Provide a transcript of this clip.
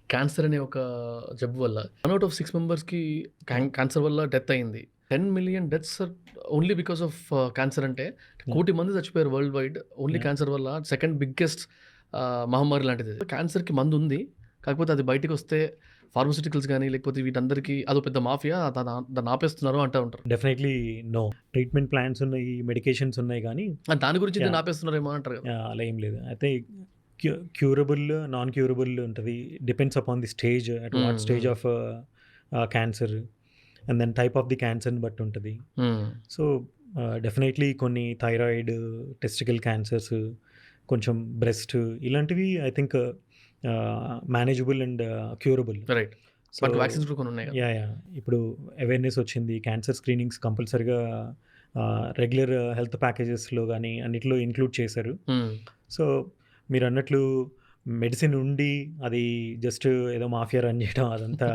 Cancer అనే ఒక జబ్బు వల్ల 1 ఔట్ ఆఫ్ 6 మెంబర్స్‌కి క్యాన్సర్ వల్ల డెత్ అయింది. 10,000,000 deaths only because of cancer అంటే యాహ్! 1,00,00,000 మంది చచ్చిపోయారు world wide. Only yeah! Cancer వల్ల సెకండ్ బిగ్గెస్ట్ మహమ్మారి లాంటిది. క్యాన్సర్‌కి మందుంది. కాకపోతే అది బయటికొస్తే ఫార్మాస్యూటికల్స్ గాని, లేకపోతే వీటందరికీ అదో పెద్ద మాఫియా దాన్ని ఆపేస్తున్నారు అంటా ఉంటారు. Definitely no. ట్రీట్మెంట్ ప్లాన్స్ ఉన్నాయి, మెడికేషన్స్ ఉన్నాయి గానీ దాని గురించి దీన్ని యాహ్! ఆపేస్తున్నారేమో అంటారు కదా! యాహ్! అలా ఏం లేదు. అయితే క్యూరబుల్, నాన్ క్యూరబుల్ ఉంటది. Depends upon the stage. At what hmm. Stage hmm. Of cancer and then type of the క్యాన్సర్‌ని బట్టి ఉంటది. హ్మ్. సో, డెఫినైట్‌లీ కొన్ని థైరాయిడ్, టెస్టికల్ క్యాన్సర్స్, కొంచెం బ్రెస్ట్ ఇలాంటివి I think manageable and curable. Right. So వాటికి vaccines కూడా కొన్నున్నాయి కదా! యాహ్! ఇప్పుడు అవేర్‌నెస్ వచ్చింది. క్యాన్సర్ స్క్రీనింగ్స్ కంపల్సరీగా రెగ్యులర్ హెల్త్ ప్యాకేజెస్‌లో గాని అన్నిట్లో ఇంక్లూడ్ చేశారు. హ్మ్. సో, మీరన్నట్లు మెడిసిన్ ఉండి అది జస్ట్ ఏదో మాఫియా రన్ చేయడం అదంతా